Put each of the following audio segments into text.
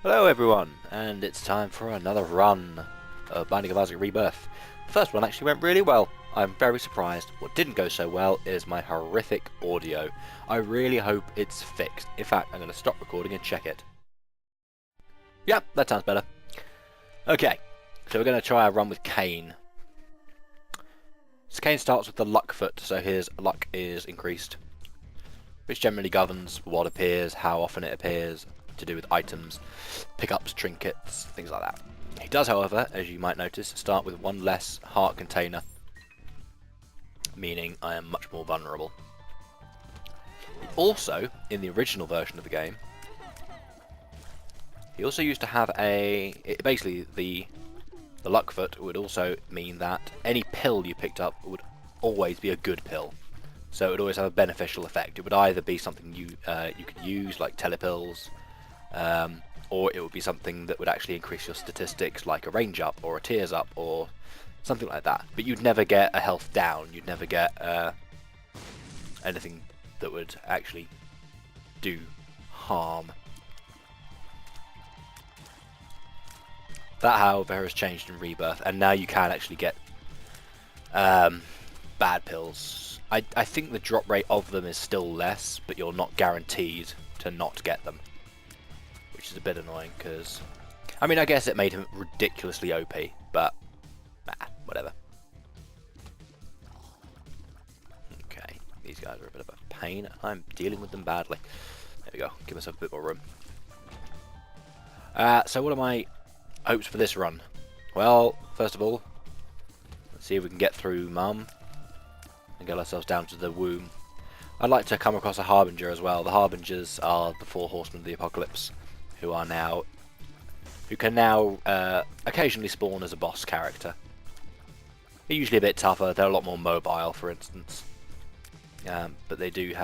Hello everyone, and it's time for another run of Binding of Isaac Rebirth. The first one actually went really well. I'm very surprised. What didn't go so well is my horrific audio. I really hope it's fixed. In fact, I'm going to stop recording and check it. Yep, that sounds better. Okay, so we're going to try a run with Cain. So Cain starts with the luck foot, so his luck is increased, which generally governs what appears, how often it appears, to do with items, pickups, trinkets, things like that. He does, however, as you might notice, start with one less heart container, meaning I am much more vulnerable. Also, in the original version of the game, he also used to have basically the luck foot would also mean that any pill you picked up would always be a good pill. So it would always have a beneficial effect. It would either be something you could use, like telepills, or it would be something that would actually increase your statistics, like a range up or a tears up or something like that. But you'd never get a health down. You'd never get anything that would actually do harm. That, however, has changed in Rebirth, and now you can actually get bad pills. I think the drop rate of them is still less, but you're not guaranteed to not get them, which is a bit annoying because, I mean, I guess it made him ridiculously OP, but whatever. Okay, these guys are a bit of a pain. I'm dealing with them badly. There we go. Give myself a bit more room. So what are my hopes for this run? Well, first of all, let's see if we can get through Mum and get ourselves down to the womb. I'd like to come across a Harbinger as well. The Harbingers are the 4 horsemen of the apocalypse, who can now occasionally spawn as a boss character. They're usually a bit tougher. They're a lot more mobile, for instance, but they do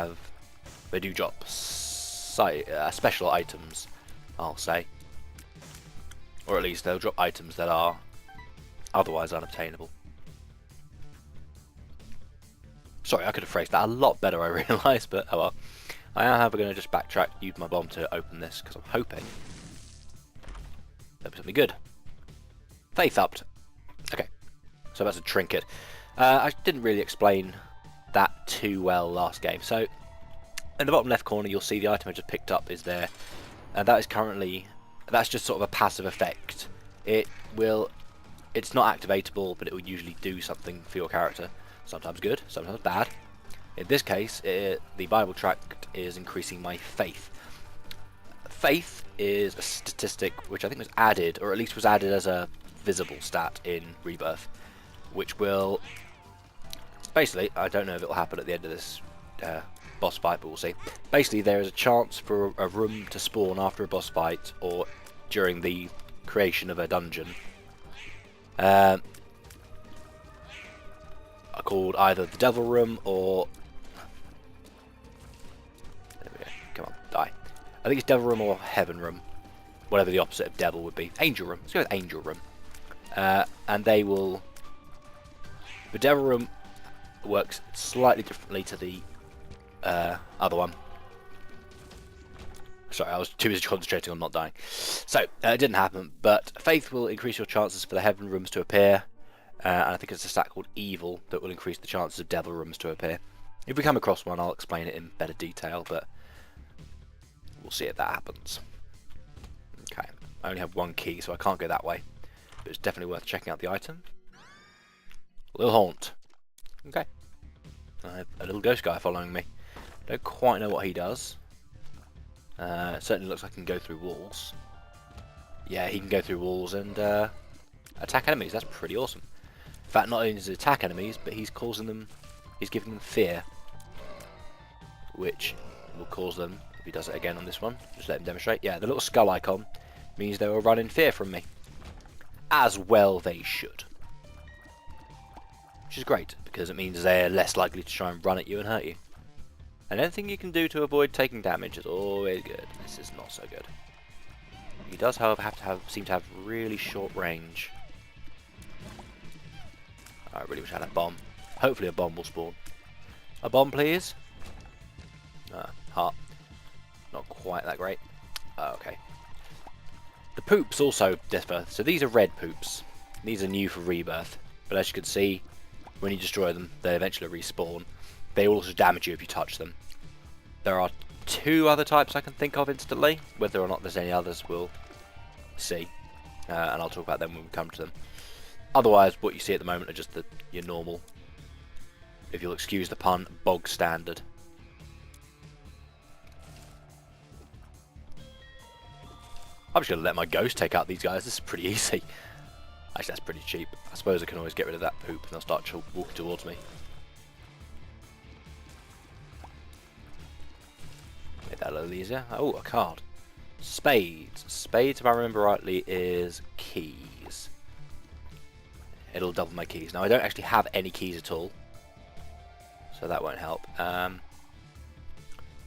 drop special items, I'll say, or at least they'll drop items that are otherwise unobtainable. Sorry, I could have phrased that a lot better, I realise, but oh well. I am, however, going to just backtrack, use my bomb to open this, because I'm hoping there'll be something good. Faith upped. Okay, so that's a trinket. I didn't really explain that too well last game. So, in the bottom left corner, you'll see the item I just picked up is there, and that is that's just sort of a passive effect. It's not activatable, but it will usually do something for your character. Sometimes good, sometimes bad. In this case, the Bible tract is increasing my faith. Faith is a statistic which I think was added, or at least was added as a visible stat in Rebirth, which will basically, I don't know if it will happen at the end of this boss fight, but we'll see. Basically, there is a chance for a room to spawn after a boss fight or during the creation of a dungeon, called either the Devil Room or, there we go, come on, die. I think it's Devil Room or Heaven Room, whatever the opposite of Devil would be. Angel Room, let's go with Angel Room. And they will, the Devil Room works slightly differently to the other one. Sorry, I was too busy concentrating on not dying. So, it didn't happen, but Faith will increase your chances for the Heaven Rooms to appear. And I think it's a stat called Evil that will increase the chances of Devil Rooms to appear. If we come across one, I'll explain it in better detail, but we'll see if that happens. Okay, I only have one key, so I can't go that way. But it's definitely worth checking out the item. Little Haunt. Okay. I have a little ghost guy following me. Don't quite know what he does. It certainly looks like he can go through walls. Yeah, he can go through walls and attack enemies. That's pretty awesome. In fact, not only does he attack enemies, but he's giving them fear, which will cause them, if he does it again on this one, just let him demonstrate. Yeah, the little skull icon means they will run in fear from me. As well they should. Which is great, because it means they're less likely to try and run at you and hurt you. And anything you can do to avoid taking damage is always good. This is not so good. He does, however, seem to have really short range. I really wish I had a bomb. Hopefully a bomb will spawn. A bomb, please. Heart. Not quite that great. Okay. The poops also differ. So these are red poops. These are new for Rebirth. But as you can see, when you destroy them, they eventually respawn. They also damage you if you touch them. There are 2 other types I can think of instantly. Whether or not there's any others, we'll see. And I'll talk about them when we come to them. Otherwise, what you see at the moment are just your normal, if you'll excuse the pun, bog standard. I'm just going to let my ghost take out these guys. This is pretty easy. Actually, that's pretty cheap. I suppose I can always get rid of that poop and they'll start walking towards me. Make that a little easier. Oh, a card. Spades. Spades, if I remember rightly, is keys. It'll double my keys. Now, I don't actually have any keys at all, so that won't help. To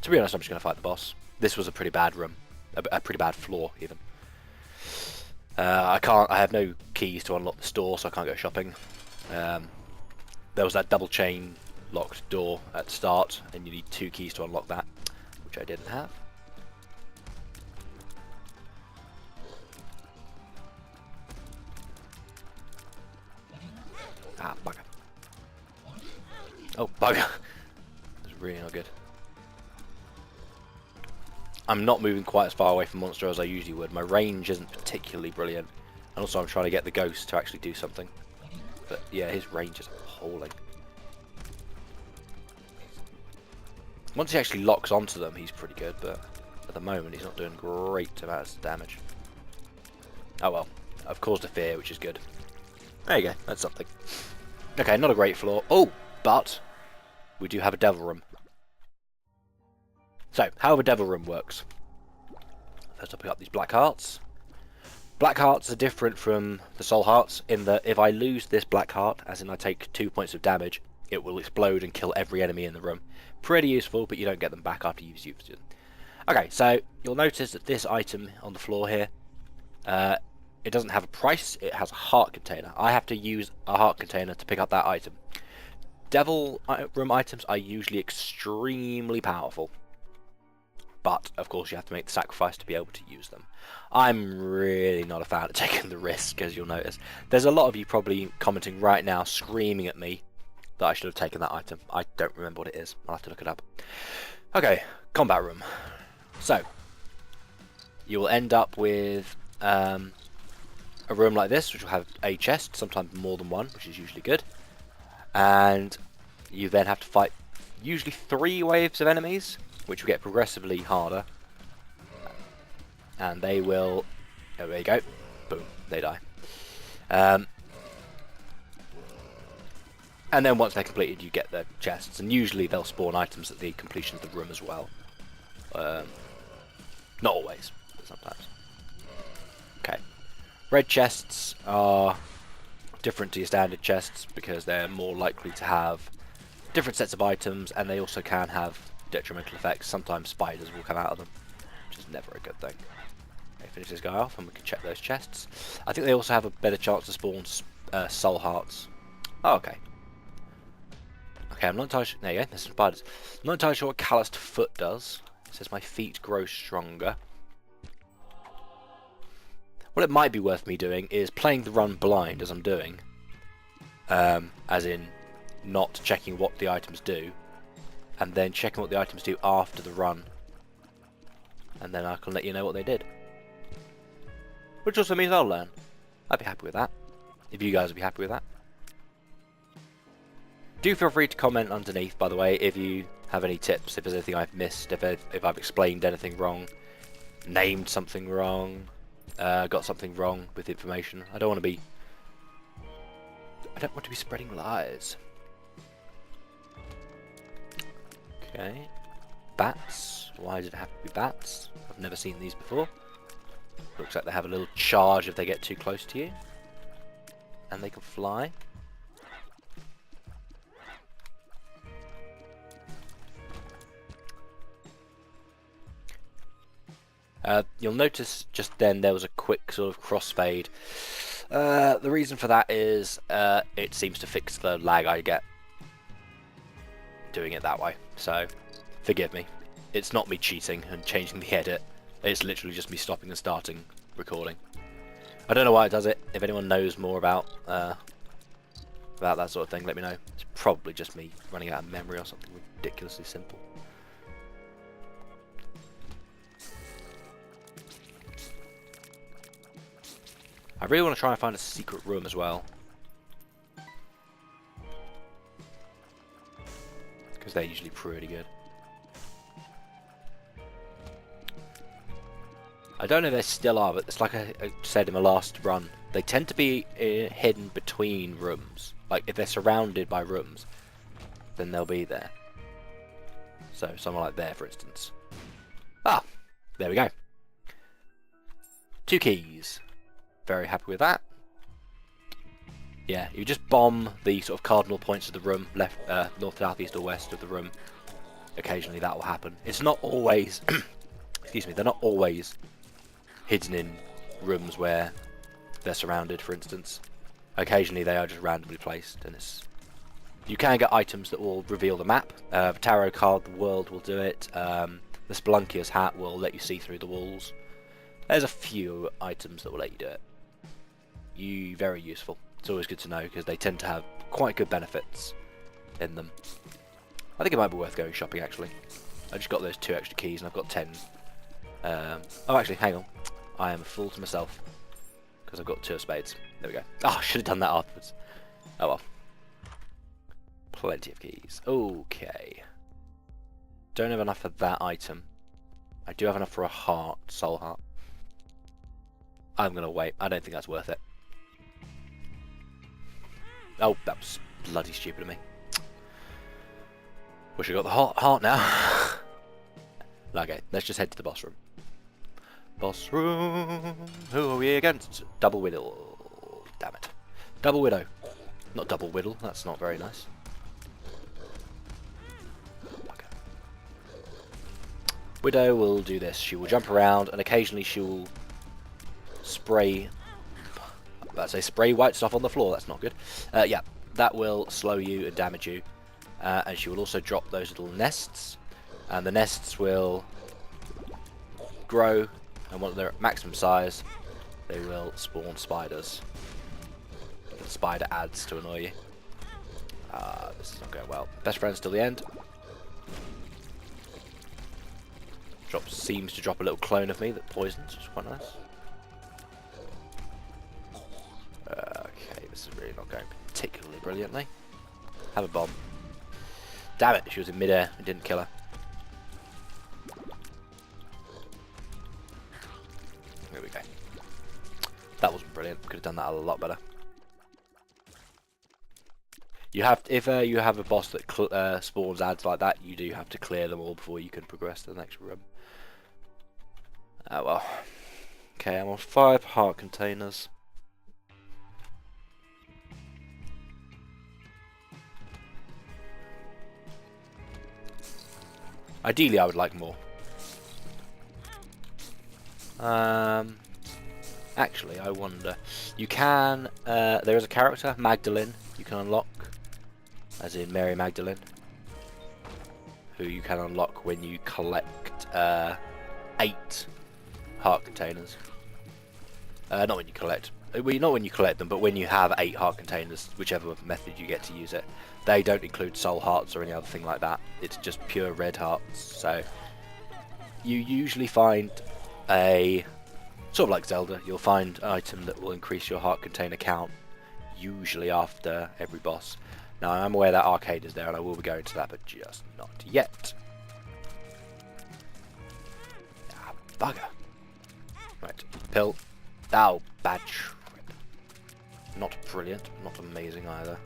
be honest, I'm just going to fight the boss. This was a pretty bad room. A pretty bad floor, even. I have no keys to unlock the store, so I can't go shopping. There was that double chain locked door at the start, and you need 2 keys to unlock that, which I didn't have. Ah, bugger. Oh, bugger. That's really not good. I'm not moving quite as far away from monster as I usually would. My range isn't particularly brilliant. And also I'm trying to get the ghost to actually do something. But yeah, his range is appalling. Once he actually locks onto them, he's pretty good, but at the moment he's not doing great amounts of damage. Oh well, I've caused a fear, which is good. There you go, that's something. Okay, not a great floor. Oh, but we do have a devil room. So, how a devil room works. First I'll pick up these black hearts. Black hearts are different from the soul hearts in that if I lose this black heart, as in I take 2 points of damage, it will explode and kill every enemy in the room. Pretty useful, but you don't get them back after you've used them. Okay, so you'll notice that this item on the floor here, it doesn't have a price, it has a heart container. I have to use a heart container to pick up that item. Devil room items are usually extremely powerful. But, of course, you have to make the sacrifice to be able to use them. I'm really not a fan of taking the risk, as you'll notice. There's a lot of you probably commenting right now, screaming at me that I should have taken that item. I don't remember what it is. I'll have to look it up. Okay, combat room. So, you will end up with a room like this, which will have a chest, sometimes more than one, which is usually good. And you then have to fight usually 3 waves of enemies, which will get progressively harder, and they will, oh, there you go, boom, they die. And then once they're completed, you get their chests, and usually they'll spawn items at the completion of the room as well. Not always, but sometimes. Okay, red chests are different to your standard chests because they're more likely to have different sets of items, and they also can have detrimental effects. Sometimes spiders will come out of them, which is never a good thing. Okay, finish this guy off and we can check those chests. I think they also have a better chance to spawn soul hearts. Oh, okay. Okay, I'm not entirely sure. There you go, there's some spiders. I'm not entirely sure what calloused foot does. It says my feet grow stronger. What it might be worth me doing is playing the run blind as I'm doing. As in, not checking what the items do, and then checking what the items do after the run, and then I can let you know what they did. Which also means I'll learn. I'd be happy with that, if you guys would be happy with that. Do feel free to comment underneath, by the way, if you have any tips, if there's anything I've missed, if I've explained anything wrong, named something wrong, got something wrong with the information. I don't want to be spreading lies. Okay, bats. Why does it have to be bats? I've never seen these before. Looks like they have a little charge if they get too close to you. And they can fly. You'll notice just then there was a quick sort of crossfade. The reason for that is it seems to fix the lag I get doing it that way, so forgive me. It's not me cheating and changing the edit, it's literally just me stopping and starting recording. I don't know why it does it. If anyone knows more about that sort of thing, let me know. It's probably just me running out of memory or something ridiculously simple. I really want to try and find a secret room as well, because they're usually pretty good. I don't know if they still are, but it's like I said in my last run, they tend to be hidden between rooms. Like if they're surrounded by rooms, then they'll be there. So somewhere like there, for instance. Ah, there we go. 2 keys. Very happy with that. Yeah, you just bomb the sort of cardinal points of the room, left, north, south, east, or west of the room. Occasionally that will happen. It's not always, excuse me, they're not always hidden in rooms where they're surrounded, for instance. Occasionally they are just randomly placed, and it's... You can get items that will reveal the map. The tarot card, the world will do it. The Spelunkier's hat will let you see through the walls. There's a few items that will let you do it. Very useful. It's always good to know because they tend to have quite good benefits in them. I think it might be worth going shopping actually. I just got those 2 extra keys and I've got 10. Oh, actually, hang on. I am a fool to myself because I've got 2 of spades. There we go. Oh, I should have done that afterwards. Oh well. Plenty of keys. Okay. Don't have enough for that item. I do have enough for a heart, soul heart. I'm gonna wait. I don't think that's worth it. Oh, that was bloody stupid of me. Wish I got the heart now. Okay, let's just head to the boss room. Boss room. Who are we against? Double Widow. Damn it. Double Widow. Not Double Whittle. That's not very nice. Okay. Widow will do this. She will jump around and occasionally she will spray... Let's say spray white stuff on the floor. That's not good. Yeah, that will slow you and damage you. And she will also drop those little nests. And the nests will grow. And once they're at maximum size, they will spawn spiders. The spider adds to annoy you. This is not going well. Best friends till the end. Seems to drop a little clone of me that poisons, which is quite nice. Okay, this is really not going particularly brilliantly. Have a bomb. Damn it, she was in midair. It didn't kill her. There we go. That wasn't brilliant. Could have done that a lot better. You have to, if you have a boss that spawns ads like that, you do have to clear them all before you can progress to the next room. Well. Okay, I'm on 5 heart containers. Ideally, I would like more. Actually, I wonder. You can. There is a character, Magdalene, you can unlock, as in Mary Magdalene, who you can unlock when you collect 8 heart containers. Not when you collect. Well, not when you collect them, but when you have 8 heart containers, whichever method you get to use it. They don't include soul hearts or any other thing like that. It's just pure red hearts. So you usually find a, sort of like Zelda, you'll find an item that will increase your heart container count, usually after every boss. Now I'm aware that arcade is there and I will be going to that, but just not yet. Ah, bugger. Right, pill. Oh, bad trip. Not brilliant, not amazing either.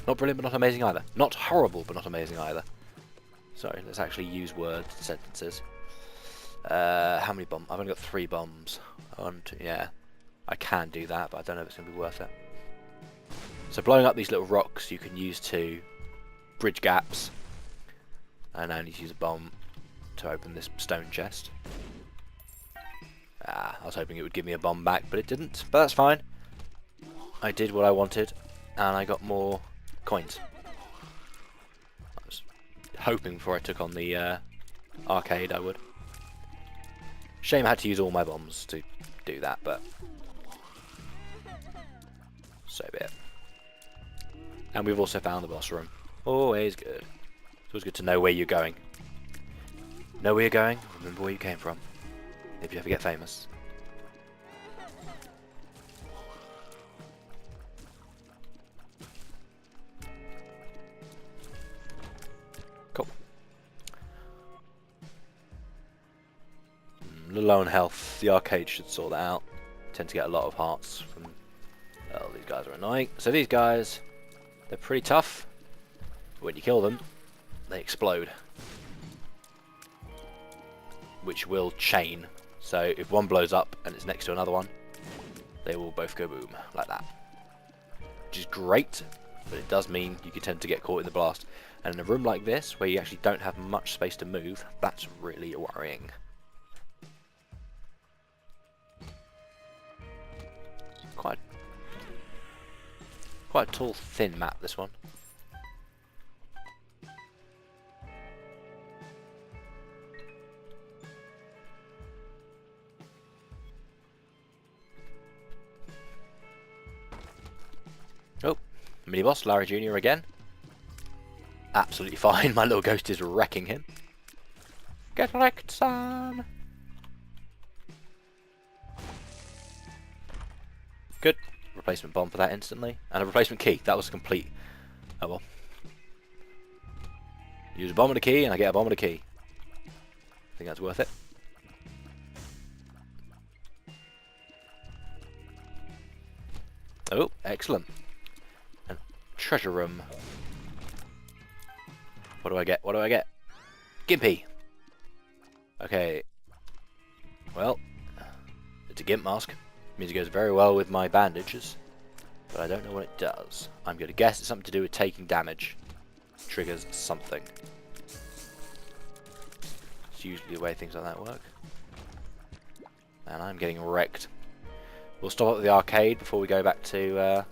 Not brilliant, but not amazing either. Not horrible, but not amazing either. Sorry, let's actually use words, sentences. How many bombs? I've only got 3 bombs. 1, 2, yeah. I can do that, but I don't know if it's going to be worth it. So blowing up these little rocks you can use to bridge gaps. And I need to use a bomb to open this stone chest. I was hoping it would give me a bomb back, but it didn't. But that's fine. I did what I wanted, and I got more coins. I was hoping before I took on the arcade I would. Shame I had to use all my bombs to do that, but so be it. And we've also found the boss room. Always good. It's always good to know where you're going. Know where you're going, remember where you came from. If you ever get famous. Cool. A little low on health. The arcade should sort that out. Tend to get a lot of hearts from... Oh, these guys are annoying. So these guys, they're pretty tough. But when you kill them, they explode. Which will chain. So if one blows up and it's next to another one, they will both go boom, like that. Which is great, but it does mean you can tend to get caught in the blast. And in a room like this, where you actually don't have much space to move, that's really worrying. Quite a tall, thin map, this one. Oh, mini boss, Larry Jr. again. Absolutely fine. My little ghost is wrecking him. Get wrecked, son. Good. Replacement bomb for that instantly. And a replacement key. That was complete. Oh well. Use a bomb and a key, and I get a bomb and a key. I think that's worth it. Oh, excellent. And treasure room. What do I get? What do I get? Gimpy. Okay. Well, it's a gimp mask. Means it goes very well with my bandages, but I don't know what it does. I'm going to guess it's something to do with taking damage. Triggers something. It's usually the way things like that work. And I'm getting wrecked. We'll stop at the arcade before we go back to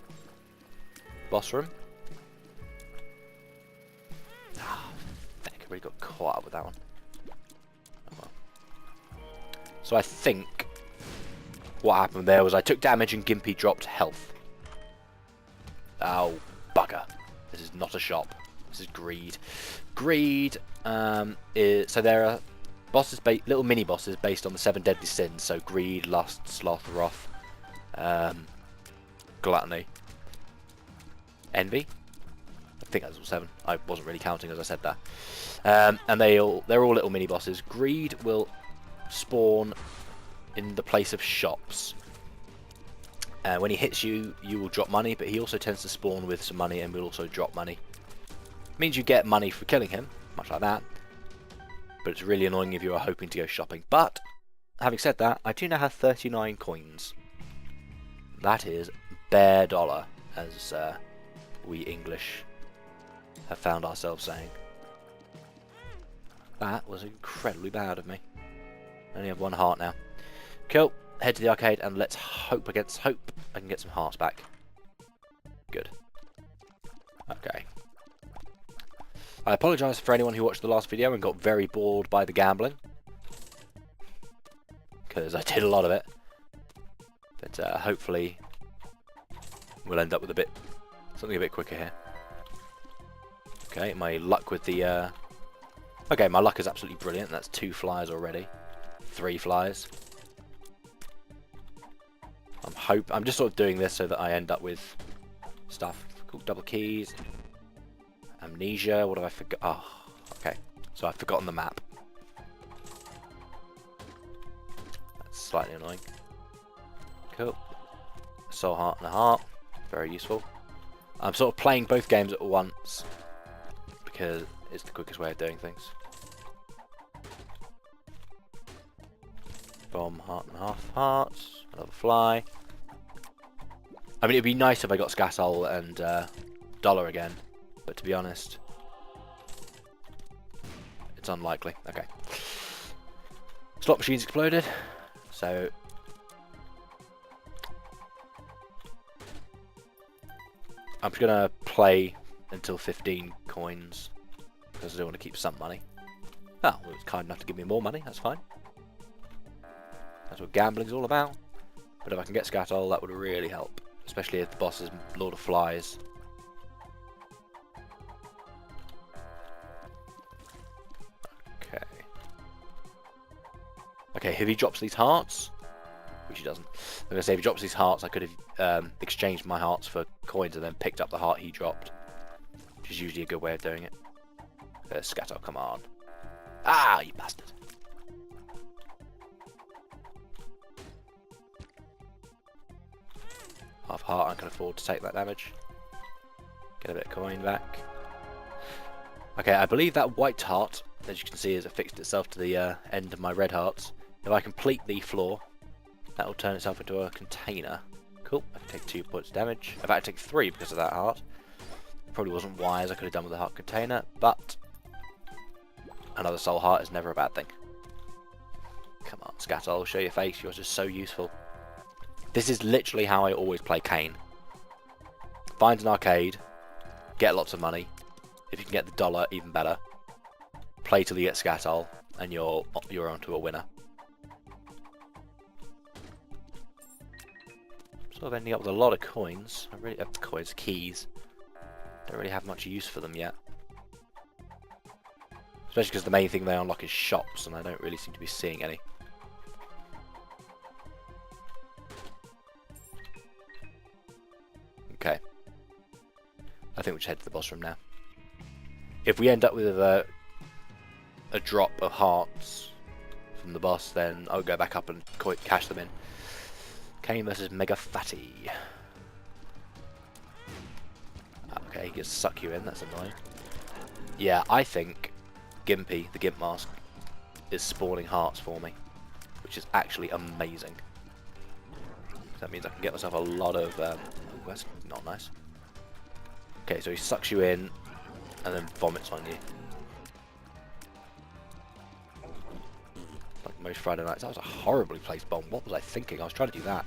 boss room. Ah, heck, I really got caught up with that one. Oh, well. So I think what happened there was I took damage and Gimpy dropped health. Oh, bugger. This is not a shop. This is greed. Greed so there are bosses, little mini bosses based on the 7 deadly sins. So greed, lust, sloth, wrath, gluttony, envy. I think that's all 7. I wasn't really counting as I said that. And they're all little mini bosses. Greed will spawn in the place of shops. When he hits you, you will drop money, but he also tends to spawn with some money and will also drop money. Means you get money for killing him, much like that. But it's really annoying if you are hoping to go shopping. But, having said that, I do now have 39 coins. That is bare dollar, as we English have found ourselves saying. That was incredibly bad of me. I only have 1 heart now. Cool. Head to the arcade and let's hope against hope I can get some hearts back. Good. Okay. I apologise for anyone who watched the last video and got very bored by the gambling, because I did a lot of it. But hopefully we'll end up with something a bit quicker here. Okay, my luck with the okay, my luck is absolutely brilliant. That's 2 flies already. 3 flies. I'm just sort of doing this so that I end up with stuff. Cool, double keys. Amnesia, what have I forgot? Oh, okay. So I've forgotten the map. That's slightly annoying. Cool. Soul heart and a heart. Very useful. I'm sort of playing both games at once because it's the quickest way of doing things. Bomb, heart and a half hearts. Another fly. I mean, it'd be nice if I got Scasol and Dollar again, but to be honest, it's unlikely. Okay. Slot machines exploded, so I'm just gonna play until 15 coins because I do want to keep some money. Oh, well, it's kind enough to give me more money. That's fine. That's what gambling's all about. But if I can get Scatol, that would really help. Especially if the boss is Lord of Flies. Okay. Okay, if he drops these hearts... Which he doesn't. I'm going to say if he drops these hearts, I could have exchanged my hearts for coins and then picked up the heart he dropped. Which is usually a good way of doing it. Scatol, come on. Ah, you bastard. Half heart, I can afford to take that damage. Get a bit of coin back. Okay, I believe that white heart, as you can see, has affixed itself to the end of my red hearts. If I complete the floor, that will turn itself into a container. Cool, I can take 2 points of damage. In fact, I take 3 because of that heart. Probably wasn't wise, I could have done with the heart container, but another soul heart is never a bad thing. Come on, Scatol, show your face, you're just so useful. This is literally how I always play Cain. Find an arcade, get lots of money. If you can get the dollar, even better. Play till you get Scatol, and you're onto a winner. Sort of ending up with a lot of coins. I really have coins, keys. Don't really have much use for them yet. Especially because the main thing they unlock is shops, and I don't really seem to be seeing any. Okay. I think we should head to the boss room now. If we end up with a drop of hearts from the boss, then I'll go back up and cash them in. Cain versus Mega Fatty. Okay, he can suck you in, that's annoying. Yeah, I think Gimpy, the Gimp Mask, is spawning hearts for me, which is actually amazing. That means I can get myself a lot of... oh, that's not nice. Okay, so he sucks you in, and then vomits on you. Like most Friday nights. That was a horribly placed bomb. What was I thinking? I was trying to do that.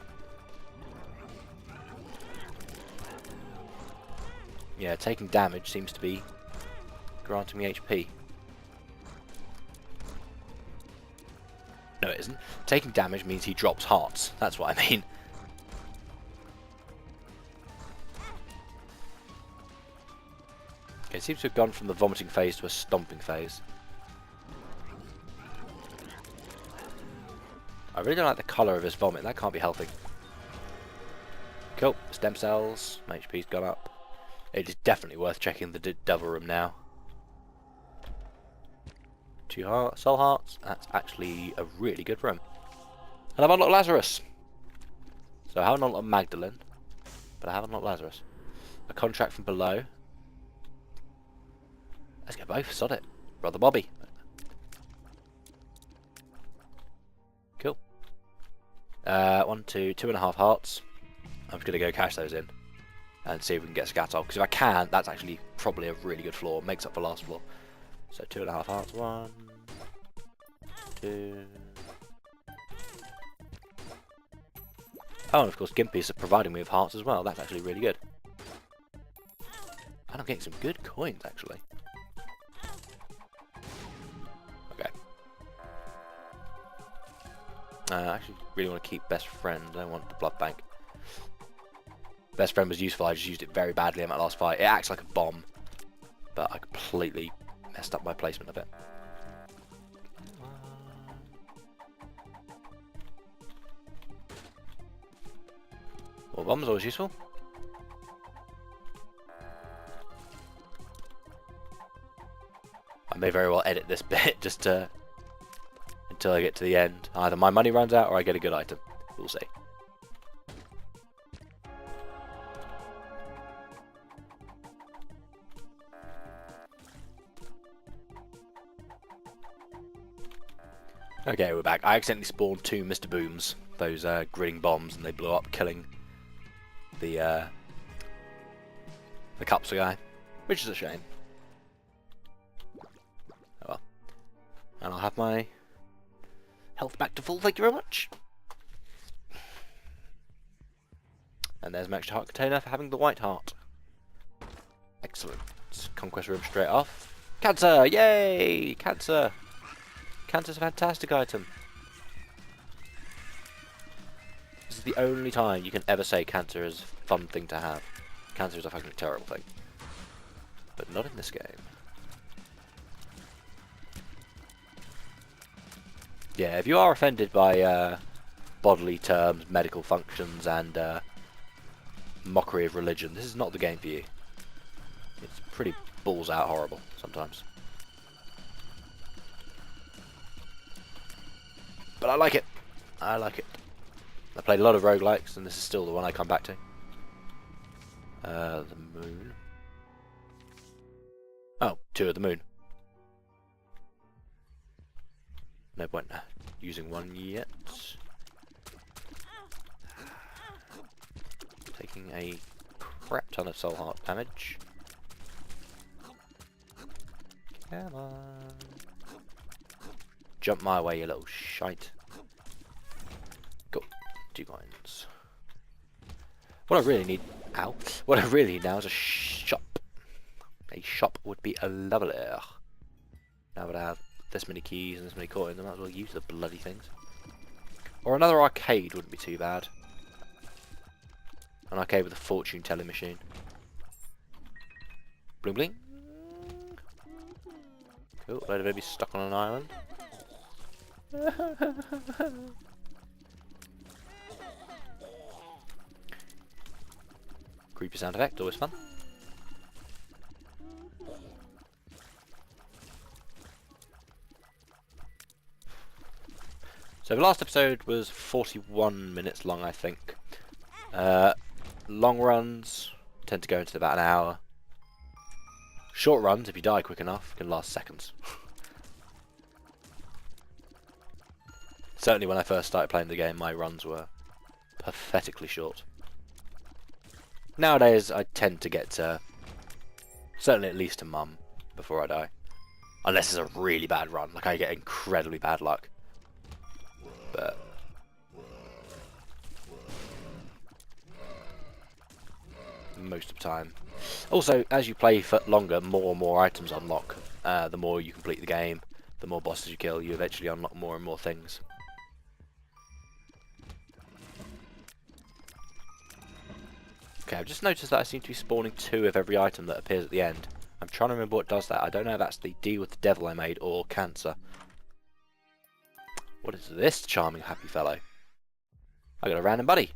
Yeah, taking damage seems to be granting me HP. No, it isn't. Taking damage means he drops hearts. That's what I mean. Okay, it seems to have gone from the vomiting phase to a stomping phase. I really don't like the colour of his vomit. That can't be healthy. Cool. Stem cells. My HP's gone up. It is definitely worth checking the devil room now. 2 soul hearts. That's actually a really good room. And I've unlocked Lazarus. So I haven't unlocked Magdalene, but I have unlocked Lazarus. A contract from below. Let's go both. Sod it. Brother Bobby. Cool. 1, 2, 2.5 hearts. I'm just going to go cash those in and see if we can get Scatol. Because if I can, that's actually probably a really good floor. It makes up for last floor. So 2.5 hearts. 1, 2. Oh, and of course Gimpy's providing me with hearts as well. That's actually really good. And I'm getting some good coins actually. Okay. I actually really want to keep Best Friend. I don't want the Blood Bank. Best Friend was useful, I just used it very badly in my last fight. It acts like a bomb, but I completely messed up my placement of it. Well, bomb's always useful. I may very well edit this bit just to until I get to the end. Either my money runs out or I get a good item. We'll see. Okay, we're back. I accidentally spawned 2 Mr. Booms, those gritting bombs, and they blew up, killing the Capsule guy, which is a shame. Oh well. And I'll have my health back to full, thank you very much. And there's my extra heart container for having the white heart. Excellent. Conquest room straight off. Cancer! Yay! Cancer! Cancer's a fantastic item. the only time you can ever say cancer is a fun thing to have. Cancer is a fucking terrible thing. But not in this game. Yeah, if you are offended by bodily terms, medical functions, and mockery of religion, this is not the game for you. It's pretty balls out horrible sometimes. But I like it. I like it. I played a lot of roguelikes, and this is still the one I come back to. The moon. Oh, 2 of the moon. No point using one yet. Taking a crap ton of soul heart damage. Come on. Jump my way, you little shite. Go. 2 coins. What I really need... Ow. What I really need now is a shop. A shop would be a lovely. Now that I have this many keys and this many coins, I might as well use the bloody things. Or another arcade wouldn't be too bad. An arcade with a fortune telling machine. Bling bling. Cool, load of babies stuck on an island. Creepy sound effect, always fun. So the last episode was 41 minutes long, I think. Long runs tend to go into about an hour. Short runs, if you die quick enough, can last seconds. Certainly when I first started playing the game, my runs were pathetically short. Nowadays, I tend to get certainly at least a mum before I die. Unless it's a really bad run, like I get incredibly bad luck. But most of the time. Also, as you play for longer, more and more items unlock. The more you complete the game, the more bosses you kill, you eventually unlock more and more things. Okay, I've just noticed that I seem to be spawning 2 of every item that appears at the end. I'm trying to remember what does that. I don't know if that's the deal with the devil I made or cancer. What is this charming happy fellow? I got a random buddy.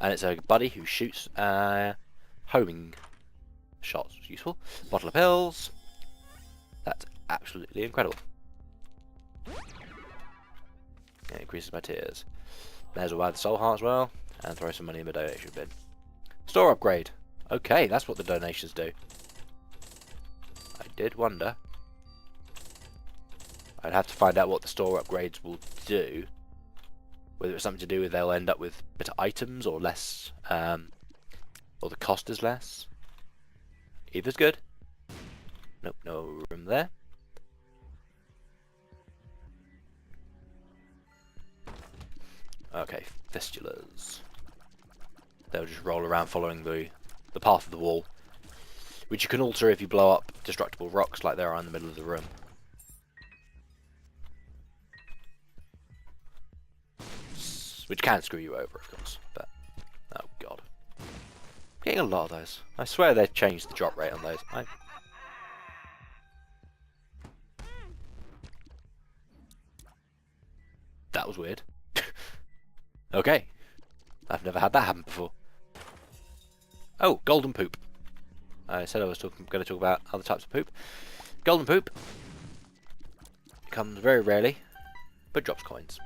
And it's a buddy who shoots homing shots. Useful. Bottle of pills. That's absolutely incredible. It increases my tears. May as well add the soul heart as well. And throw some money in the donation bin. Store upgrade. Okay, that's what the donations do. I did wonder. I'd have to find out what the store upgrades will do. Whether it's something to do with they'll end up with better items or less, or the cost is less. Either's good. Nope, no room there. Okay, fistulas. They'll just roll around following the path of the wall, which you can alter if you blow up destructible rocks like there are in the middle of the room. Which can screw you over, of course, but... Oh, God. I'm getting a lot of those. I swear they've changed the drop rate on those. That was weird. Okay. I've never had that happen before. Oh, golden poop. I said I was going to talk about other types of poop. Golden poop comes very rarely, but drops coins.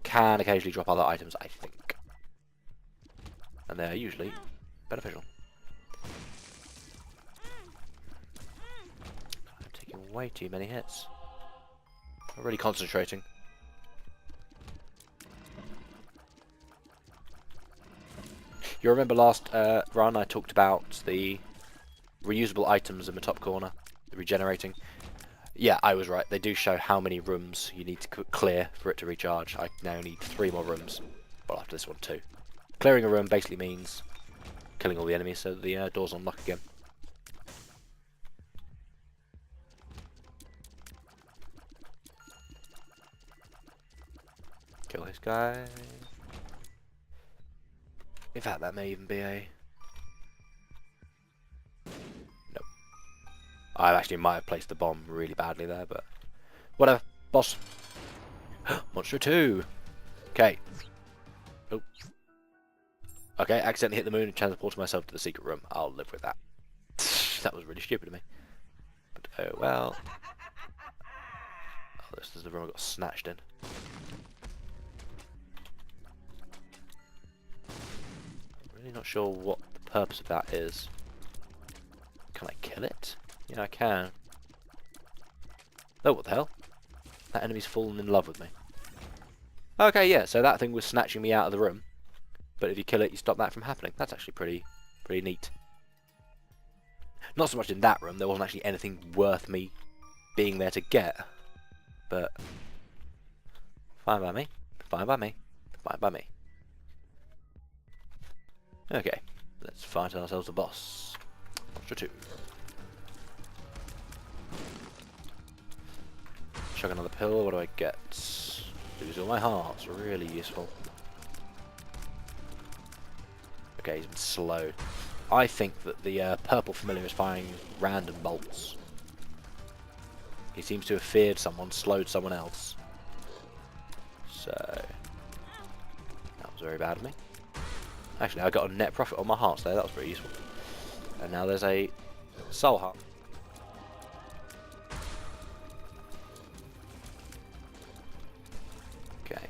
Can occasionally drop other items, I think. And they're usually beneficial. I'm taking way too many hits. I'm really concentrating. You remember last run I talked about the reusable items in the top corner, the regenerating? Yeah, I was right. They do show how many rooms you need to clear for it to recharge. I now need 3 more rooms. Well, after this one, 2. Clearing a room basically means killing all the enemies so that the doors unlock again. Kill this guy. In fact, that may even be a... Nope. I actually might have placed the bomb really badly there, but... Whatever. Boss. Monster 2. Okay. Oh. Okay, accidentally hit the moon and transported myself to the secret room. I'll live with that. That was really stupid of me. But oh well. Oh, this is the room I got snatched in. I'm really not sure what the purpose of that is. Can I kill it? Yeah, I can. Oh, what the hell? That enemy's fallen in love with me. Okay, yeah, so that thing was snatching me out of the room. But if you kill it, you stop that from happening. That's actually pretty neat. Not so much in that room, there wasn't actually anything worth me being there to get. But fine by me. Fine by me. Fine by me. Okay, let's fight ourselves a boss. Monster 2. Chuck another pill, what do I get? Lose all my hearts, really useful. Okay, he's been slowed. I think that the purple familiar is firing random bolts. He seems to have feared someone, slowed someone else. So that was very bad of me. Actually, I got a net profit on my hearts there, that was very useful. And now there's a soul heart. Okay.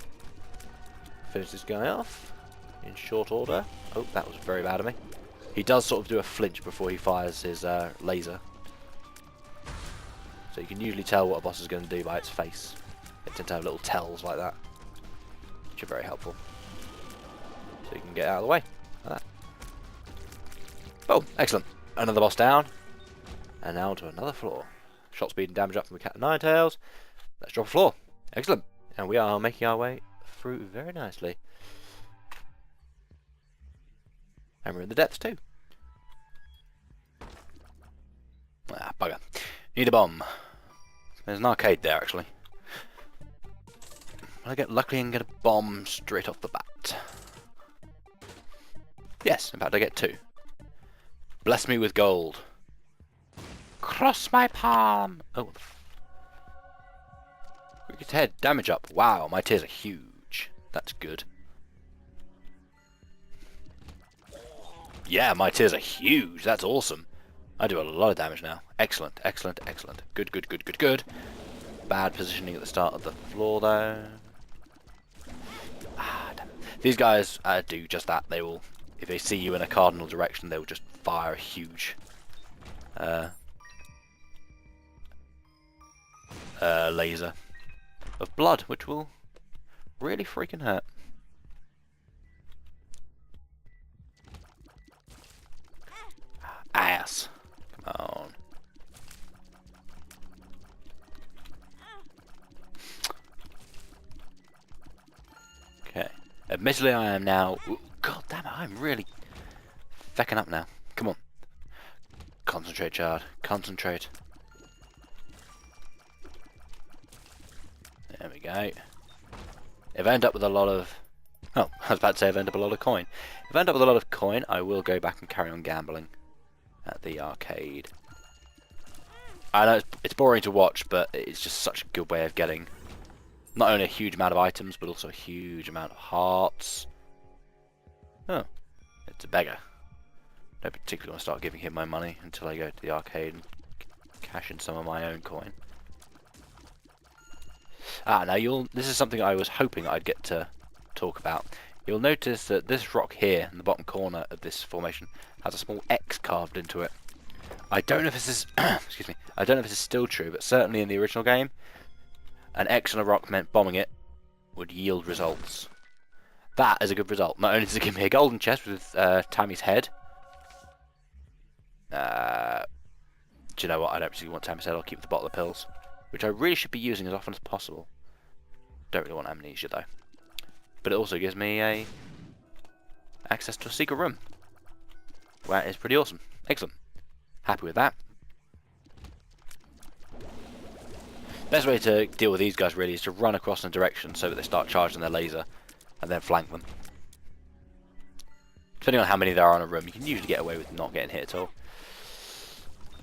Finish this guy off in short order. Oh, that was very bad of me. He does sort of do a flinch before he fires his laser. So you can usually tell what a boss is going to do by its face. They tend to have little tells like that, which are very helpful. So you can get out of the way like that. Oh, excellent. Another boss down. And now to another floor. Shot speed and damage up from the cat and nine tails. Let's drop a floor. Excellent. And we are making our way through very nicely. And we're in the depths too. Ah, bugger. Need a bomb. There's an arcade there actually. I get lucky and get a bomb straight off the bat. Yes, in fact I get 2. Bless me with gold. Cross my palm. Oh, Cricket head, damage up. Wow, my tears are huge. That's good. Yeah, my tears are huge. That's awesome. I do a lot of damage now. Excellent, excellent, excellent. Good, good, good, good, good. Bad positioning at the start of the floor, though. Ah, damn. These guys do just that. They will, if they see you in a cardinal direction, they will just fire a huge laser of blood, which will really freaking hurt. Ass. Come on. Okay. Admittedly, I am now... Ooh, God damn it, I'm really fecking up now. Come on. Concentrate, Chard. Concentrate. There we go. If I end up with a lot of... Oh, I was about to say if I end up with a lot of coin. If I end up with a lot of coin, I will go back and carry on gambling at the arcade. I know it's boring to watch, but it's just such a good way of getting not only a huge amount of items, but also a huge amount of hearts. Oh, it's a beggar. Don't particularly want to start giving him my money until I go to the arcade and cash in some of my own coin. Ah, now this is something I was hoping I'd get to talk about. You'll notice that this rock here in the bottom corner of this formation has a small X carved into it. I don't know if this is excuse me. I don't know if this is still true, but certainly in the original game, an X on a rock meant bombing it would yield results. That is a good result. Not only does it give me a golden chest with Tammy's head. Do you know what? I don't particularly want Tammy's head. I'll keep the bottle of pills, which I really should be using as often as possible. Don't really want amnesia though. But it also gives me access to a secret room. That is pretty awesome. Excellent. Happy with that. Best way to deal with these guys really is to run across in a direction so that they start charging their laser and then flank them. Depending on how many there are in a room, you can usually get away with not getting hit at all.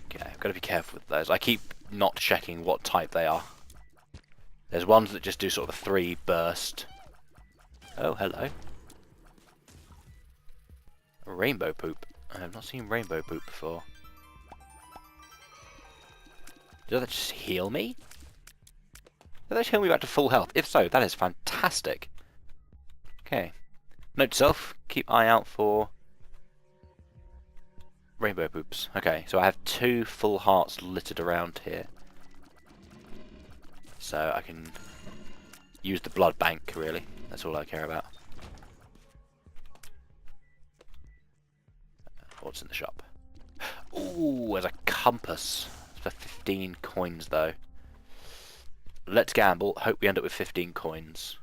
Okay, I've got to be careful with those. I keep not checking what type they are. There's ones that just do sort of a 3 burst. Oh, hello. A rainbow poop. I have not seen rainbow poop before. Does that just heal me? Does that heal me back to full health? If so, that is fantastic. Okay. Note to self, keep eye out for rainbow poops. Okay, so I have 2 full hearts littered around here. So I can use the blood bank, really. That's all I care about. What's in the shop? Ooh, there's a compass. It's for 15 coins, though. Let's gamble. Hope we end up with 15 coins.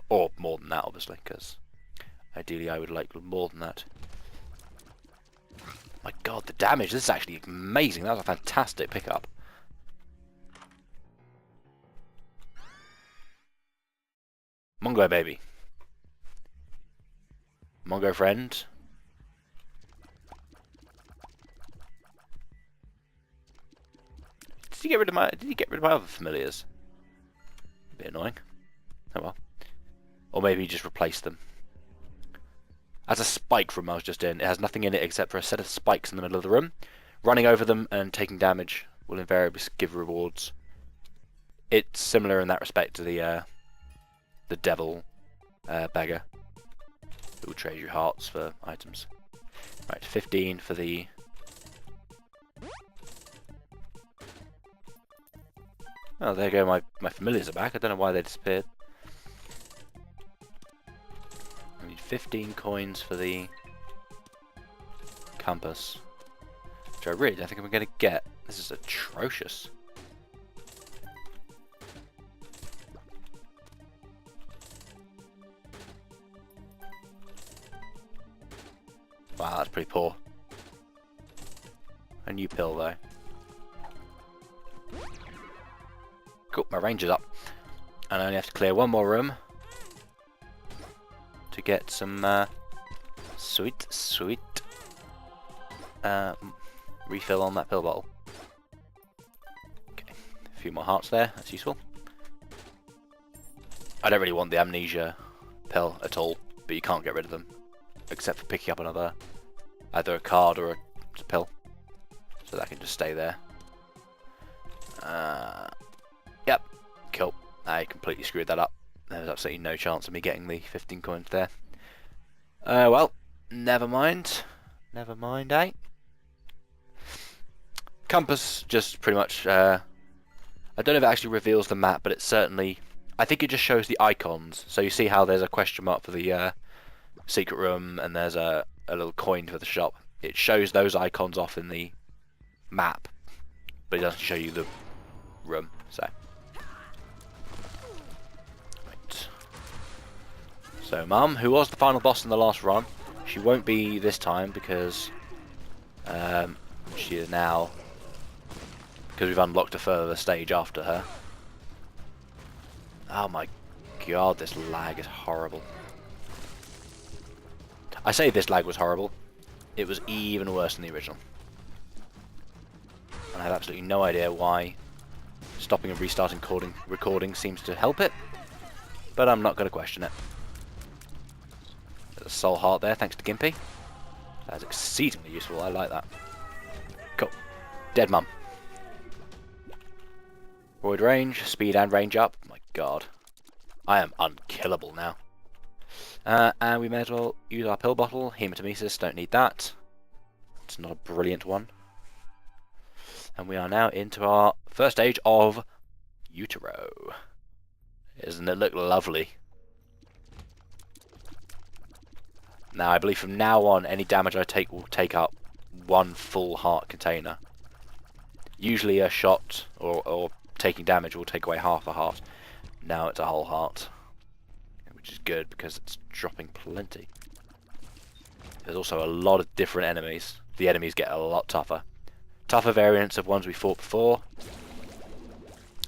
Or more than that, obviously, because ideally I would like more than that. My god, the damage. This is actually amazing. That was a fantastic pickup. Mongo baby. Mongo friend. Did he get rid of my other familiars? A bit annoying. Oh well. Or maybe he just replaced them. As a spike room I was just in, it has nothing in it except for a set of spikes in the middle of the room. Running over them and taking damage will invariably give rewards. It's similar in that respect to the devil beggar, who will trade you hearts for items. Right, 15 for the... Oh, there you go, my familiars are back. I don't know why they disappeared. I need 15 coins for the compass, which I really don't think I'm going to get. This is atrocious. Wow, that's pretty poor. A new pill, though. Cool, my range is up. And I only have to clear one more room to get some sweet refill on that pill bottle. Okay, a few more hearts there, that's useful. I don't really want the amnesia pill at all, but you can't get rid of them, except for picking up another, either a card or a pill. So that can just stay there. Yep, cool. I completely screwed that up. There's absolutely no chance of me getting the 15 coins there. Well, never mind. Never mind, eh? Compass just pretty much, I don't know if it actually reveals the map, but it certainly, I think it just shows the icons. So you see how there's a question mark for the secret room, and there's a little coin for the shop. It shows those icons off in the map, but it doesn't show you the room, so. Right. So Mum, who was the final boss in the last run, she won't be this time because she is now, because we've unlocked a further stage after her. Oh my god, this lag is horrible. I say this lag was horrible. It was even worse than the original. And I have absolutely no idea why stopping and restarting recording seems to help it, but I'm not going to question it. There's a soul heart there, thanks to Gimpy. That's exceedingly useful, I like that. Cool. Dead Mum. Void range, speed and range up. My god. I am unkillable now. And we may as well use our pill bottle. Hematemesis, don't need that. It's not a brilliant one. And we are now into our first stage of Utero. Doesn't it look lovely? Now, I believe from now on, any damage I take will take up one full heart container. Usually a shot or taking damage will take away half a heart. Now it's a whole heart, which is good because it's dropping plenty. There's also a lot of different enemies. The enemies get a lot tougher. Tougher variants of ones we fought before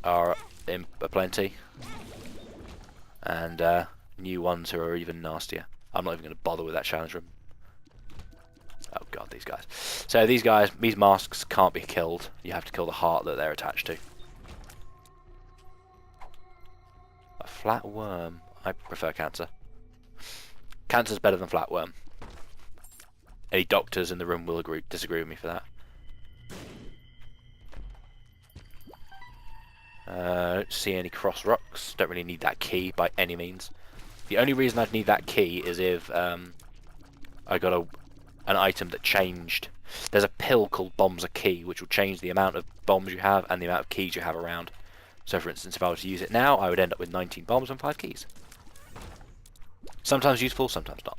are plenty, and new ones who are even nastier. I'm not even going to bother with that challenge room. Oh god, these guys. So these guys, these masks can't be killed. You have to kill the heart that they're attached to. A flatworm. I prefer cancer. Cancer's better than flatworm. Any doctors in the room will disagree with me for that. Don't see any cross rocks. Don't really need that key by any means. The only reason I'd need that key is if I got an item that changed. There's a pill called Bombs a Key, which will change the amount of bombs you have and the amount of keys you have around. So for instance, if I were to use it now, I would end up with 19 bombs and 5 keys. Sometimes useful, sometimes not.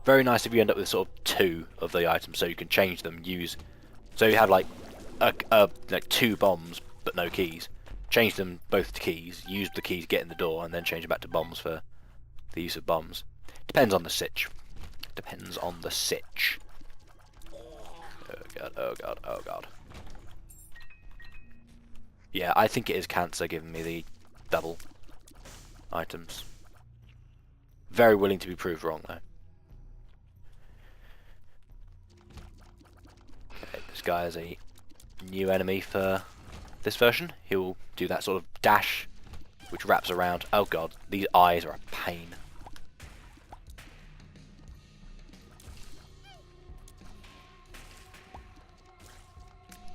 Very nice if you end up with sort of 2 of the items, so you can change them, so you have like 2 bombs but no keys. Change them both to keys, use the keys to get in the door, and then change them back to bombs for the use of bombs. Depends on the sitch. Depends on the sitch. Oh god, oh god, oh god. Yeah, I think it is cancer giving me the double items. Very willing to be proved wrong though. Okay, this guy is a new enemy for this version. He will do that sort of dash which wraps around. Oh god, these eyes are a pain.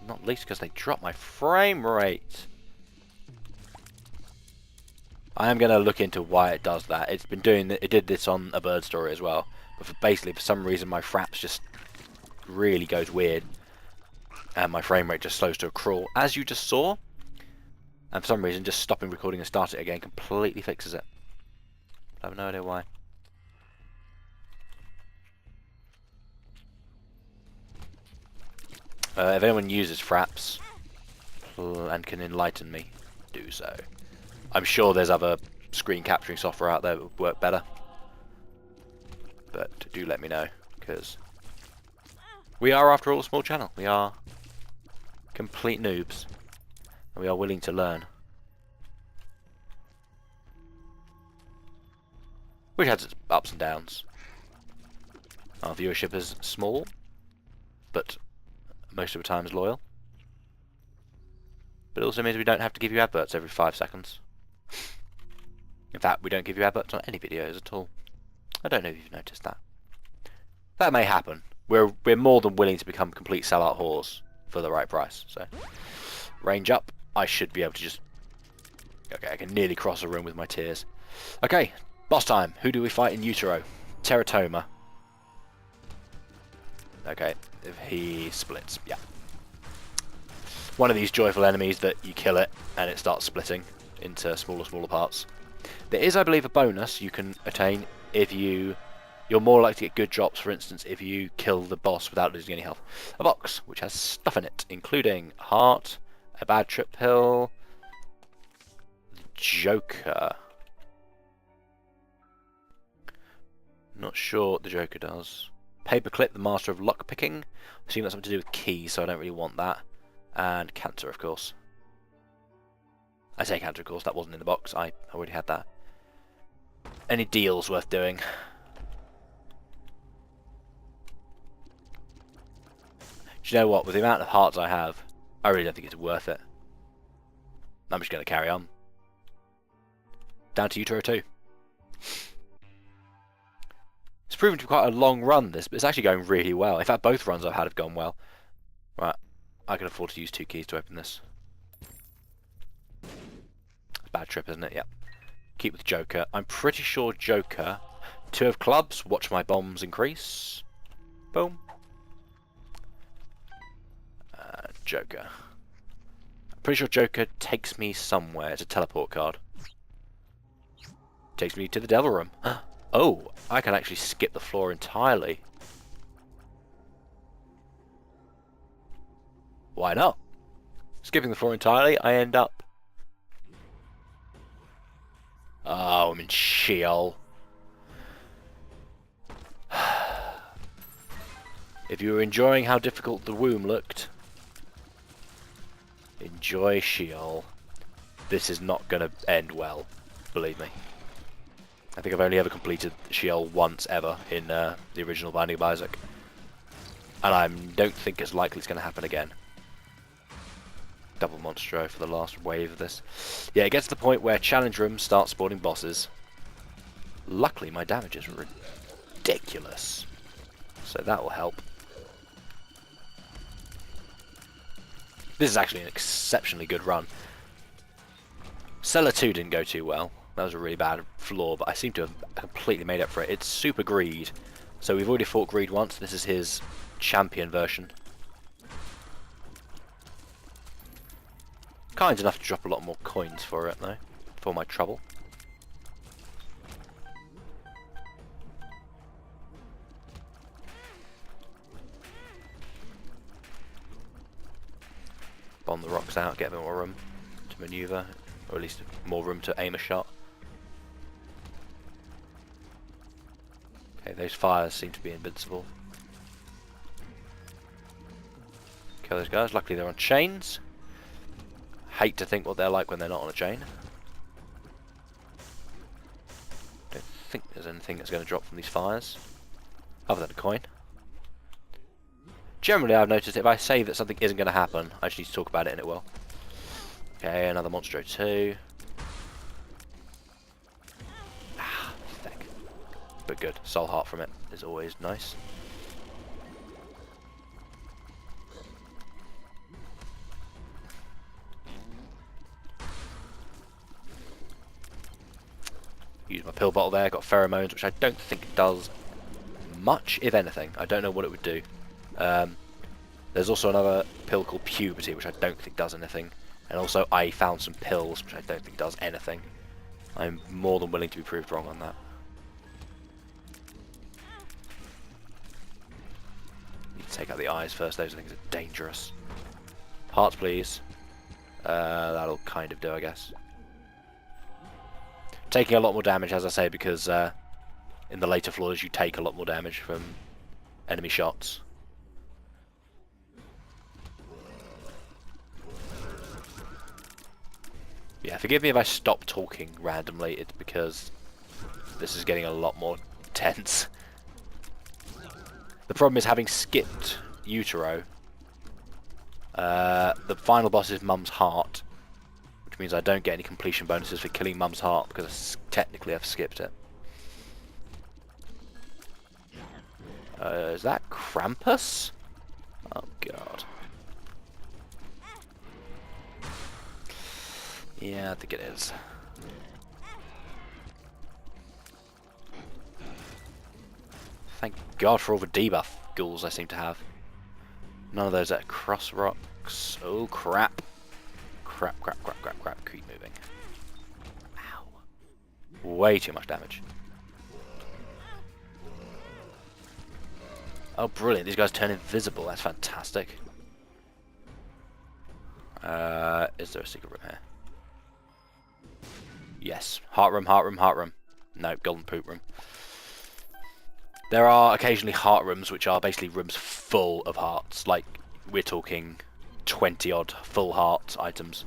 Not least because they drop my frame rate. I am going to look into why it does that. It's been doing it did this on a bird story as well, but basically for some reason my fraps just really goes weird and my frame rate just slows to a crawl, as you just saw. And for some reason just stopping recording and starting it again completely fixes it. I have no idea why. If anyone uses fraps and can enlighten me, do so. I'm sure there's other screen capturing software out there that would work better. But do let me know, because we are, after all, a small channel. We are complete noobs, and we are willing to learn. Which has its ups and downs. Our viewership is small, but most of the time is loyal. But it also means we don't have to give you adverts every 5 seconds. In fact, we don't give you adverts on any videos at all. I don't know if you've noticed that. That may happen. We're more than willing to become complete sellout whores for the right price. So, range up. I should be able to just... Okay, I can nearly cross a room with my tears. Okay, boss time. Who do we fight in Utero? Teratoma. Okay, if he splits, yeah. One of these joyful enemies that you kill it and it starts splitting into smaller parts. There is, I believe, a bonus you can attain if you're more likely to get good drops, for instance, if you kill the boss without losing any health. A box, which has stuff in it, including heart, a bad trip pill, Joker. Not sure what the Joker does. Paperclip, the master of lockpicking. I assume that's something to do with keys, so I don't really want that. And cancer, of course. I say cancer, of course. That wasn't in the box. I already had that. Any deals worth doing? Do you know what? With the amount of hearts I have, I really don't think it's worth it. I'm just going to carry on. Down to Utero 2. It's proven to be quite a long run, this, but it's actually going really well. In fact, both runs I've had have gone well. Right, I can afford to use 2 keys to open this. It's a bad trip, isn't it? Yep. Keep with Joker. I'm pretty sure Joker. 2 of clubs. Watch my bombs increase. Boom. Joker. I'm pretty sure Joker takes me somewhere. It's a teleport card. Takes me to the Devil Room. Oh, I can actually skip the floor entirely. Why not? Skipping the floor entirely, I end up... Oh, I'm in Sheol. If you were enjoying how difficult the womb looked, enjoy Sheol. This is not going to end well, believe me. I think I've only ever completed Sheol once ever in the original Binding of Isaac. And I don't think it's likely it's going to happen again. Double Monstro for the last wave of this. Yeah, it gets to the point where challenge rooms start spawning bosses. Luckily, my damage is ridiculous. So that will help. This is actually an exceptionally good run. Cellar 2 didn't go too well. That was a really bad flaw, but I seem to have completely made up for it. It's Super Greed. So we've already fought Greed once. This is his champion version. Kind enough to drop a lot more coins for it, though, for my trouble. Bomb the rocks out, get a bit more room to maneuver, or at least more room to aim a shot. Okay, those fires seem to be invincible. Kill those guys, luckily they're on chains. Hate to think what they're like when they're not on a chain. Don't think there's anything that's going to drop from these fires, other than a coin. Generally, I've noticed if I say that something isn't going to happen, I just need to talk about it and it will. Okay, another Monstro 2. Ah, thick. But good. Soul Heart from it is always nice. Use my pill bottle there, got pheromones, which I don't think does much, if anything. I don't know what it would do. There's also another pill called Puberty, which I don't think does anything. And also I found some pills, which I don't think does anything. I'm more than willing to be proved wrong on that. Need to take out the eyes first, those things are dangerous. Hearts, please. That'll kind of do, I guess. Taking a lot more damage, as I say, because in the later floors you take a lot more damage from enemy shots. Yeah, forgive me if I stop talking randomly, it's because this is getting a lot more tense. The problem is, having skipped Utero, the final boss is Mum's Heart, which means I don't get any completion bonuses for killing Mum's Heart because technically I've skipped it. Is that Krampus? Oh god. Yeah, I think it is. Thank God for all the debuff ghouls I seem to have. None of those at cross rocks. Oh crap. Crap, crap, crap, crap, crap. Keep moving. Ow. Way too much damage. Oh brilliant, these guys turn invisible. That's fantastic. Is there a secret room here? Yes. Heart room, heart room, heart room. No, golden poop room. There are occasionally heart rooms, which are basically rooms full of hearts. Like, we're talking 20 odd full heart items.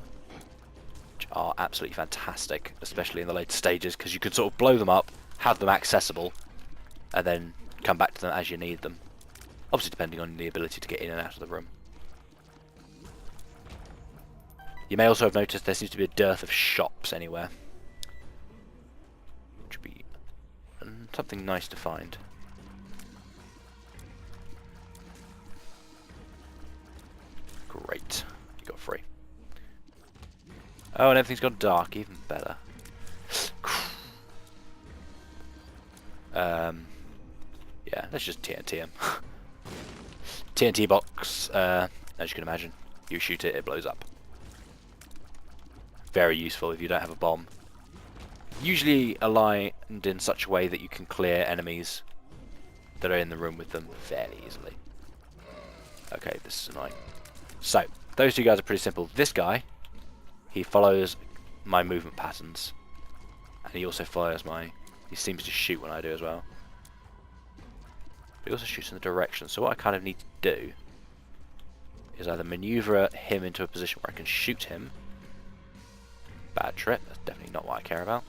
Which are absolutely fantastic, especially in the later stages, because you can sort of blow them up, have them accessible, and then come back to them as you need them. Obviously depending on the ability to get in and out of the room. You may also have noticed there seems to be a dearth of shops anywhere. Which would be something nice to find. Great. You got free. Oh, and everything's gone dark, even better. Yeah, let's just TNT him. TNT box, as you can imagine, you shoot it, it blows up. Very useful if you don't have a bomb. Usually aligned in such a way that you can clear enemies that are in the room with them fairly easily. Okay, this is annoying. So, those two guys are pretty simple. This guy, he follows my movement patterns. And he also follows my... he seems to shoot when I do as well. But he also shoots in the direction. So what I kind of need to do is either maneuver him into a position where I can shoot him. Bad trip, that's definitely not what I care about.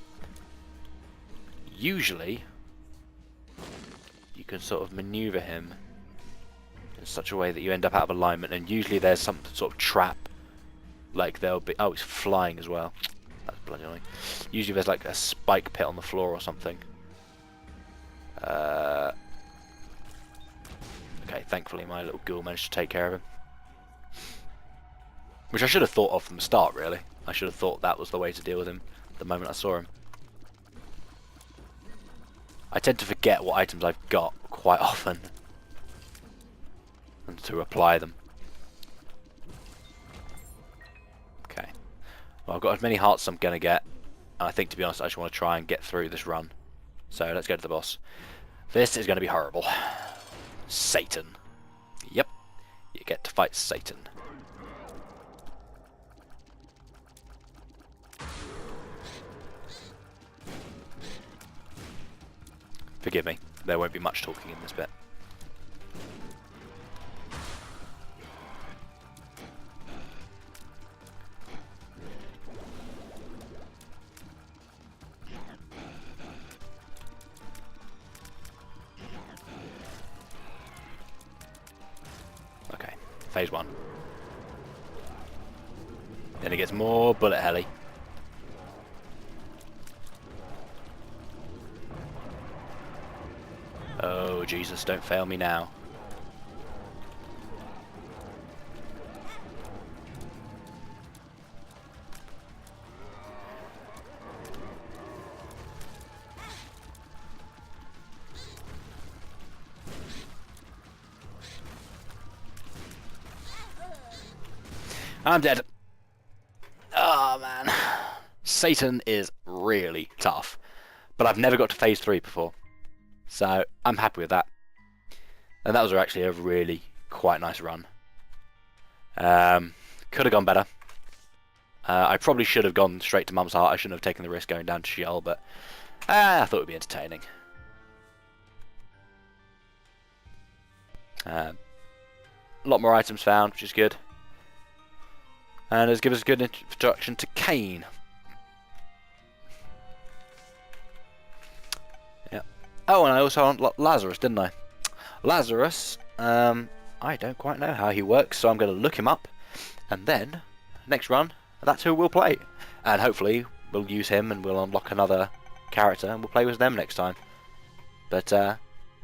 usually you can sort of maneuver him in such a way that you end up out of alignment, and usually there's some sort of trap, like there'll be, oh, he's flying as well, that's bloody annoying. Usually there's like a spike pit on the floor or something. Okay, thankfully my little ghoul managed to take care of him, which I should have thought of from the start, really. I should have thought that was the way to deal with him the moment I saw him. I tend to forget what items I've got quite often and to apply them. Okay. Well, I've got as many hearts as I'm going to get, and I think, to be honest, I just want to try and get through this run. So let's go to the boss. This is going to be horrible. Satan. Yep. You get to fight Satan. Forgive me, there won't be much talking in this bit. Okay, phase 1. Then it gets more bullet helly. Oh, Jesus, don't fail me now. I'm dead. Oh, man. Satan is really tough. But I've never got to phase 3 before. So I'm happy with that, and that was actually a really quite nice run. Could have gone better. I probably should have gone straight to Mum's Heart. I shouldn't have taken the risk going down to Sheol, but I thought it would be entertaining. A lot more items found, which is good, and it's given us a good introduction to Cain. Oh, and I also unlocked Lazarus, didn't I? Lazarus, I don't quite know how he works, so I'm going to look him up, and then, next run, that's who we'll play. And hopefully, we'll use him, and we'll unlock another character, and we'll play with them next time. But,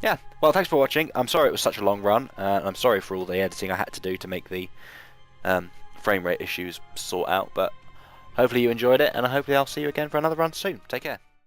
yeah, well, thanks for watching. I'm sorry it was such a long run, and I'm sorry for all the editing I had to do to make the frame rate issues sort out, but hopefully you enjoyed it, and hopefully I'll see you again for another run soon. Take care.